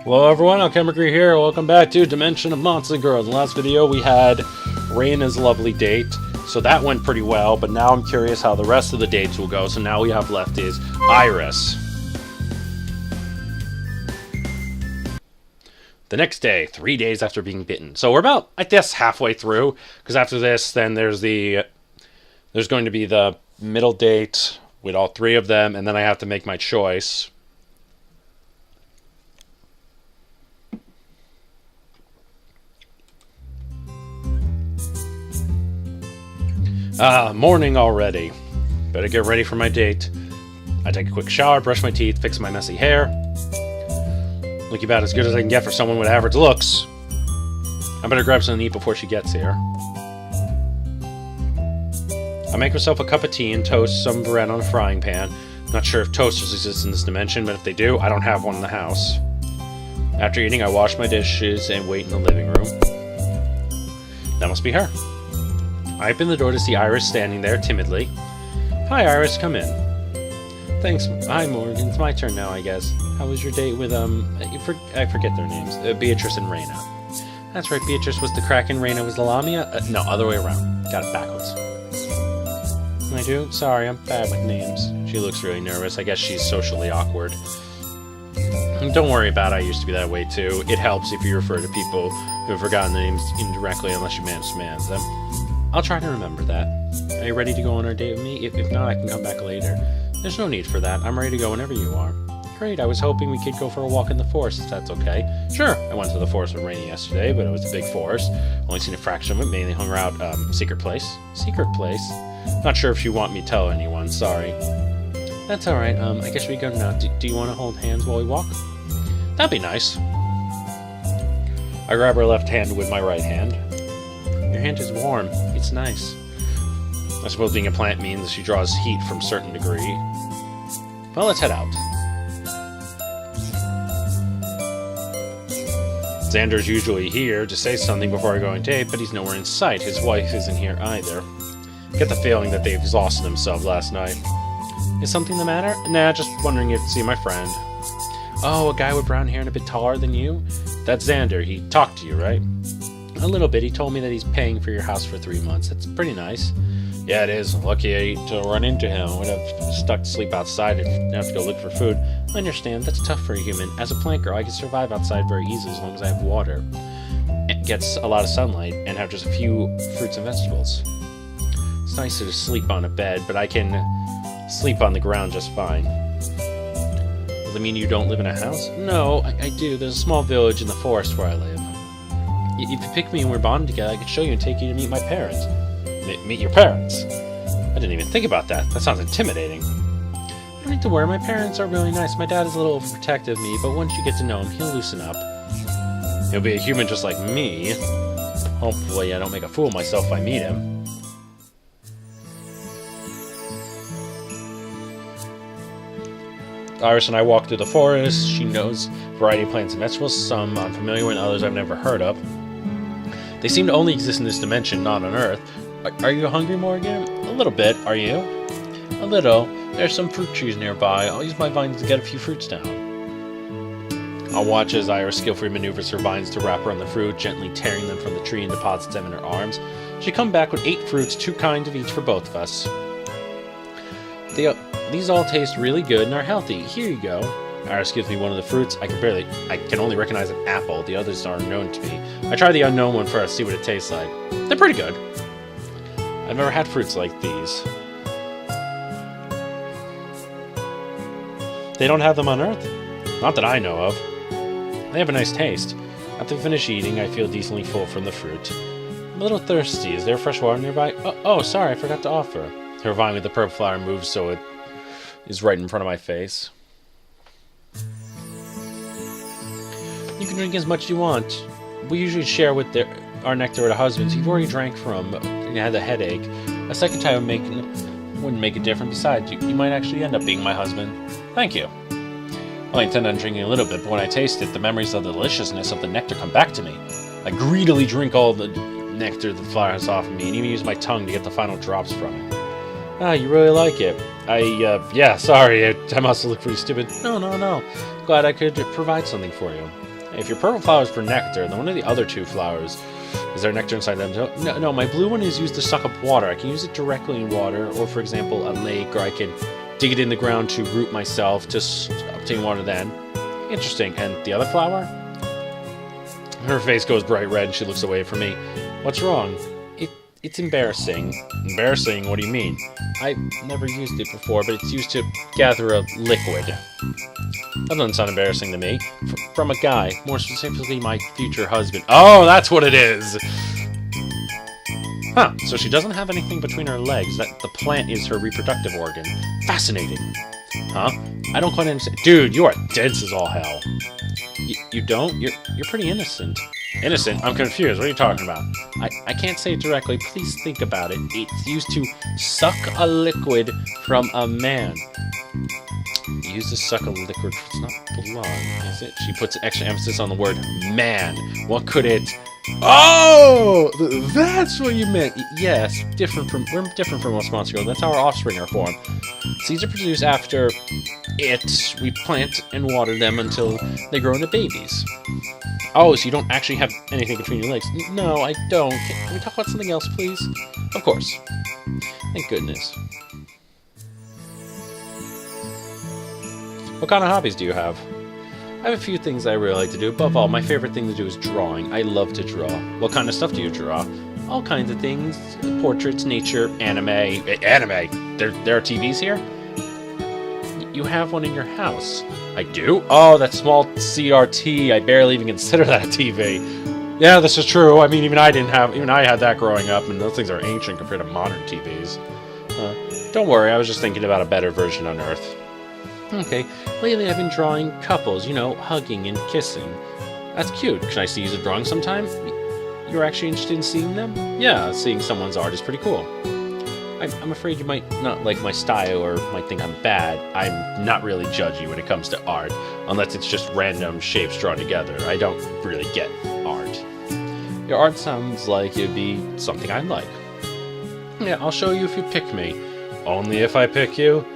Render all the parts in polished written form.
Hello everyone, Alchemicgree here. Welcome back to Dimension of Monster Girl. In the last video we had Raina's lovely date, so that went pretty well, but now I'm curious how the rest of the dates will go. So now we have left is Iris. The next day, 3 days after being bitten. So we're about, I guess, halfway through, because after this then there's going to be the middle date with all three of them, and then I have to make my choice. Morning already. Better get ready for my date. I take a quick shower, brush my teeth, fix my messy hair. Looking about as good as I can get for someone with average looks. I better grab something to eat before she gets here. I make myself a cup of tea and toast some bread on a frying pan. Not sure if toasters exist in this dimension, but if they do, I don't have one in the house. After eating, I wash my dishes and wait in the living room. That must be her. I open the door to see Iris standing there timidly. Hi Iris, come in. Thanks. Hi Morgan, it's my turn now, I guess. How was your date with, I forget their names. Beatrice and Raina. That's right, Beatrice was the Kraken, Raina was the Lamia? No, other way around. Got it backwards. I do? Sorry, I'm bad with names. She looks really nervous. I guess she's socially awkward. Don't worry about it, I used to be that way too. It helps if you refer to people who have forgotten the names indirectly unless you manage to manage them. I'll try to remember that. Are you ready to go on our date with me? If not, I can come back later. There's no need for that. I'm ready to go whenever you are. Great, I was hoping we could go for a walk in the forest, if that's okay. Sure, I went to the forest with Rainy yesterday, but it was a big forest. Only seen a fraction of it, mainly hung around, secret place. Secret place? Not sure if you want me to tell anyone, sorry. That's alright, I guess we go now. Do you want to hold hands while we walk? That'd be nice. I grab her left hand with my right hand. Your hand is warm. It's nice. I suppose being a plant means she draws heat from a certain degree. Well, let's head out. Xander's usually here to say something before I go on date, but he's nowhere in sight. His wife isn't here either. I get the feeling that they exhausted themselves last night. Is something the matter? Nah, just wondering if to see my friend. Oh, a guy with brown hair and a bit taller than you? That's Xander. He talked to you, right? A little bit. He told me that he's paying for your house for 3 months. That's pretty nice. Yeah, it is. Lucky to run into him. I would have stuck to sleep outside if I have to go look for food. I understand. That's tough for a human. As a plant girl, I can survive outside very easily as long as I have water. It gets a lot of sunlight and have just a few fruits and vegetables. It's nicer to sleep on a bed, but I can sleep on the ground just fine. Does it mean you don't live in a house? No, I do. There's a small village in the forest where I live. If you pick me and we're bonded together, I could show you and take you to meet my parents. Meet your parents? I didn't even think about that. That sounds intimidating. You don't need to worry. My parents are really nice. My dad is a little overprotective of me, but once you get to know him, he'll loosen up. He'll be a human just like me. Hopefully I don't make a fool of myself if I meet him. Iris and I walk through the forest. She knows a variety of plants and vegetables. Some I'm familiar with, others I've never heard of. They seem to only exist in this dimension, not on Earth. Are you hungry, Morgan? A little bit. Are you? A little. There's some fruit trees nearby. I'll use my vines to get a few fruits down. I'll watch as Iris skillfully maneuvers her vines to wrap around the fruit, gently tearing them from the tree and deposits them in her arms. She comes back with 8 fruits, 2 kinds of each for both of us. These all taste really good and are healthy. Here you go. Iris gives me one of the fruits. I can only recognize an apple. The others are unknown to me. I try the unknown one first, see what it tastes like. They're pretty good. I've never had fruits like these. They don't have them on Earth? Not that I know of. They have a nice taste. After I finish eating, I feel decently full from the fruit. I'm a little thirsty. Is there fresh water nearby? Oh, sorry, I forgot to offer. Her vine with the purple flower moves so it is right in front of my face. You can drink as much as you want. We usually share with our nectar with our husbands. You've already drank from and had a headache. A second time wouldn't make a difference. Besides, you might actually end up being my husband. Thank you. I intend on drinking a little bit, but when I taste it, the memories of the deliciousness of the nectar come back to me. I greedily drink all the nectar the flower has offered me, and even use my tongue to get the final drops from it. Ah, you really like it. Yeah, sorry, I must look pretty stupid. No. Glad I could provide something for you. If your purple flower is for nectar, then one of the other two flowers, is there nectar inside them? No, my blue one is used to suck up water. I can use it directly in water, or for example, a lake, or I can dig it in the ground to root myself to obtain water then. Interesting. And the other flower? Her face goes bright red and she looks away from me. What's wrong? It's embarrassing. Embarrassing? What do you mean? I've never used it before, but it's used to gather a liquid. That doesn't sound embarrassing to me. From a guy. More specifically, my future husband. Oh, that's what it is! Huh, so she doesn't have anything between her legs. The plant is her reproductive organ. Fascinating. Huh? I don't quite understand. Dude, you are dense as all hell. You don't? You're pretty innocent. Innocent? I'm confused. What are you talking about? I can't say it directly. Please think about it. It's used to suck a liquid from a man. Used to suck a liquid. It's not blood, is it? She puts extra emphasis on the word man. What could it... Oh! That's what you meant. Yes, we're different from most monster girls. That's how our offspring are formed. Seeds are produced after we plant and water them until they grow into babies. Oh, so you don't actually have anything between your legs? No, I don't. Can we talk about something else, please? Of course. Thank goodness. What kind of hobbies do you have? I have a few things I really like to do. Above all, my favorite thing to do is drawing. I love to draw. What kind of stuff do you draw? All kinds of things. Portraits, nature, anime. Anime? There are TVs here? You have one in your house. I do? Oh, that small CRT. I barely even consider that a TV. Yeah, this is true. I mean, even I had that growing up, and those things are ancient compared to modern TVs. Don't worry, I was just thinking about a better version on Earth. Okay, lately I've been drawing couples, you know, hugging and kissing. That's cute. Can I see you drawing sometime? You're actually interested in seeing them? Yeah, seeing someone's art is pretty cool. I'm afraid you might not like my style or might think I'm bad. I'm not really judgy when it comes to art, unless it's just random shapes drawn together. I don't really get art. Your art sounds like it'd be something I'd like. Yeah, I'll show you if you pick me. Only if I pick you?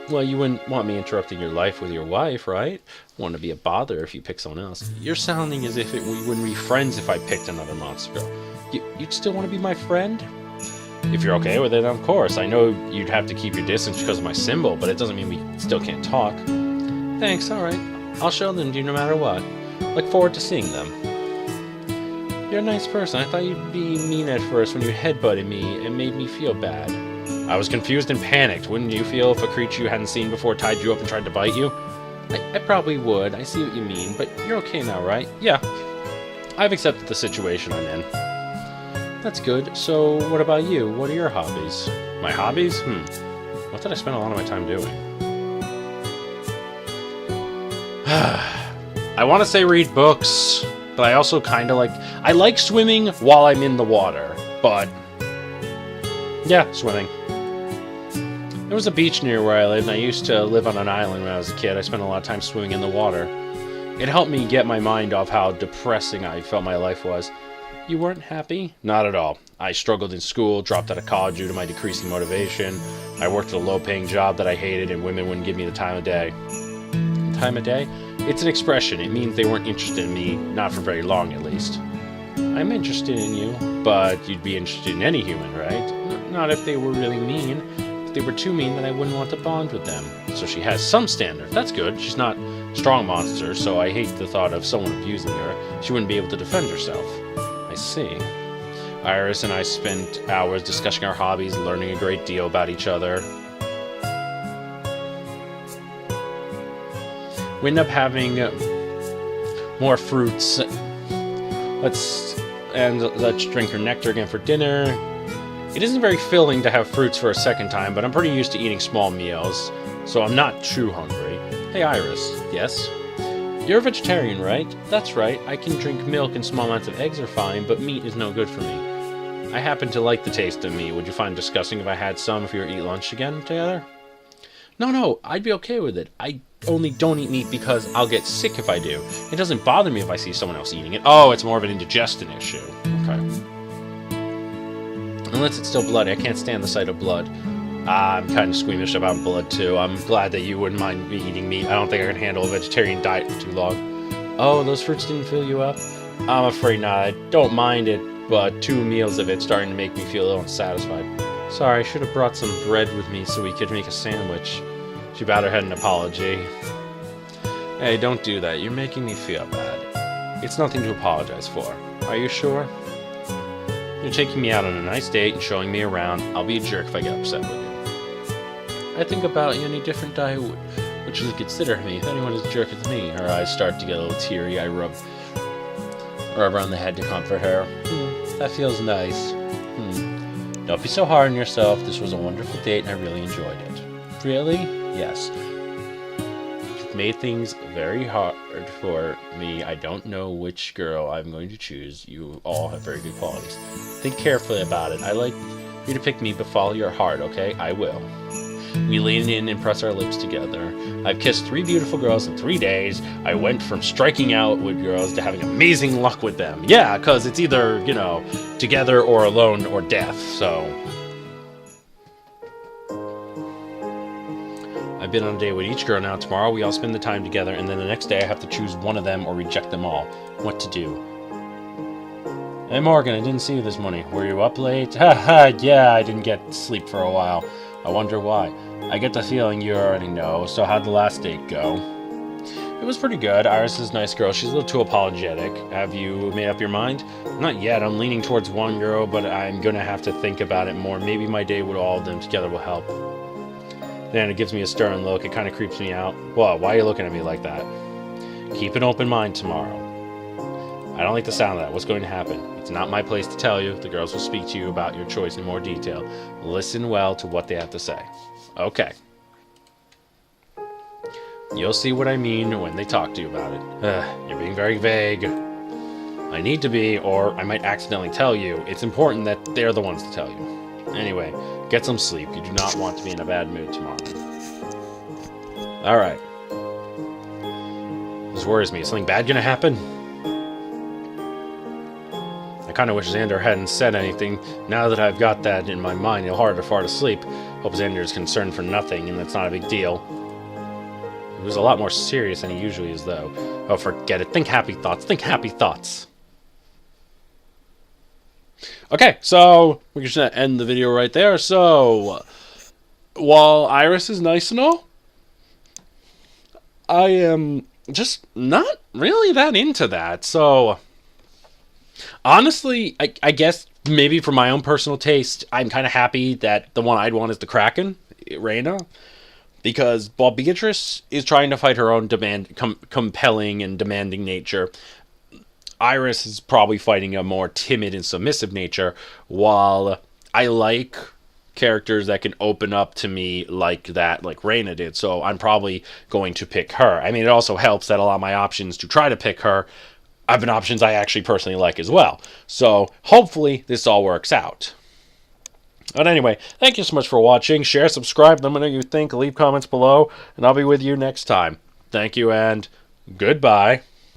Well, you wouldn't want me interrupting your life with your wife, right? Wouldn't be a bother if you picked someone else. You're sounding as if we wouldn't be friends if I picked another monster girl. You'd still want to be my friend? If you're okay with it, of course. I know you'd have to keep your distance because of my symbol, but it doesn't mean we still can't talk. Thanks, alright. I'll show them to you no matter what. Look forward to seeing them. You're a nice person. I thought you'd be mean at first when you headbutted me and made me feel bad. I was confused and panicked. Wouldn't you feel if a creature you hadn't seen before tied you up and tried to bite you? I probably would. I see what you mean, but you're okay now, right? Yeah. I've accepted the situation I'm in. That's good. So, what about you? What are your hobbies? My hobbies? What did I spend a lot of my time doing? I want to say read books, but I also kind of like... I like swimming while I'm in the water, but... Yeah, swimming. There was a beach near where I lived, and I used to live on an island when I was a kid. I spent a lot of time swimming in the water. It helped me get my mind off how depressing I felt my life was. You weren't happy? Not at all. I struggled in school, dropped out of college due to my decreasing motivation. I worked at a low-paying job that I hated, and women wouldn't give me the time of day. Time of day? It's an expression. It means they weren't interested in me, not for very long at least. I'm interested in you, but you'd be interested in any human, right? Not if they were really mean. If they were too mean, then I wouldn't want to bond with them. So she has some standard. That's good. She's not a strong monster, so I hate the thought of someone abusing her. She wouldn't be able to defend herself. I see. Iris and I spent hours discussing our hobbies, learning a great deal about each other. We end up having more fruits. Let's drink her nectar again for dinner. It isn't very filling to have fruits for a second time, but I'm pretty used to eating small meals, so I'm not too hungry. Hey, Iris. Yes? You're a vegetarian, right? That's right. I can drink milk and small amounts of eggs are fine, but meat is no good for me. I happen to like the taste of meat. Would you find it disgusting if I had some if we were to eat lunch again together? No, I'd be okay with it. I only don't eat meat because I'll get sick if I do. It doesn't bother me if I see someone else eating it. Oh, it's more of an indigestion issue. Okay. Unless it's still bloody. I can't stand the sight of blood. I'm kind of squeamish about blood, too. I'm glad that you wouldn't mind me eating meat. I don't think I can handle a vegetarian diet for too long. Oh, those fruits didn't fill you up? I'm afraid not. I don't mind it, but 2 meals of it's starting to make me feel a little unsatisfied. Sorry, I should have brought some bread with me so we could make a sandwich. She bowed her head in apology. Hey, don't do that. You're making me feel bad. It's nothing to apologize for. Are you sure? You're taking me out on a nice date and showing me around. I'll be a jerk if I get upset with you. I think about any different I would you consider me if anyone is a jerk as me. Her eyes start to get a little teary. I rub around the head to comfort her. That feels nice. Don't be so hard on yourself. This was a wonderful date and I really enjoyed it. Really? Yes. You've made things very hard for me. I don't know which girl I'm going to choose. You all have very good qualities. Think carefully about it. I like you to pick me, but follow your heart, okay? I will. We lean in and press our lips together. I've kissed 3 beautiful girls in 3 days. I went from striking out with girls to having amazing luck with them. Yeah, because it's either, you know, together or alone or death, so. I've been on a date with each girl now. Tomorrow we all spend the time together, and then the next day I have to choose one of them or reject them all. What to do? Hey Morgan, I didn't see you this morning. Were you up late? Haha, yeah, I didn't get sleep for a while. I wonder why. I get the feeling you already know, so how'd the last date go? It was pretty good. Iris is a nice girl. She's a little too apologetic. Have you made up your mind? Not yet. I'm leaning towards one girl, but I'm gonna have to think about it more. Maybe my date with all of them together will help. Then it gives me a stern look. It kind of creeps me out. Whoa, why are you looking at me like that? Keep an open mind tomorrow. I don't like the sound of that. What's going to happen? It's not my place to tell you. The girls will speak to you about your choice in more detail. Listen well to what they have to say. Okay. You'll see what I mean when they talk to you about it. You're being very vague. I need to be, or I might accidentally tell you. It's important that they're the ones to tell you. Anyway, get some sleep. You do not want to be in a bad mood tomorrow. Alright. This worries me. Is something bad gonna happen? I kind of wish Xander hadn't said anything. Now that I've got that in my mind, it's harder to fall asleep. Hope Xander is concerned for nothing, and that's not a big deal. He was a lot more serious than he usually is, though. Oh, forget it. Think happy thoughts. Think happy thoughts. Okay, so we're just going to end the video right there. So, while Iris is nice and all, I am just not really that into that. So, honestly, I guess maybe for my own personal taste, I'm kind of happy that the one I'd want is the Kraken, Reyna. Because while Beatrice is trying to fight her own compelling and demanding nature, Iris is probably fighting a more timid and submissive nature, while I like characters that can open up to me like that, like Reyna did, so I'm probably going to pick her. I mean, it also helps that a lot of my options to try to pick her have been options I actually personally like as well. So, hopefully, this all works out. But anyway, thank you so much for watching. Share, subscribe, let me know what you think, leave comments below, and I'll be with you next time. Thank you, and goodbye.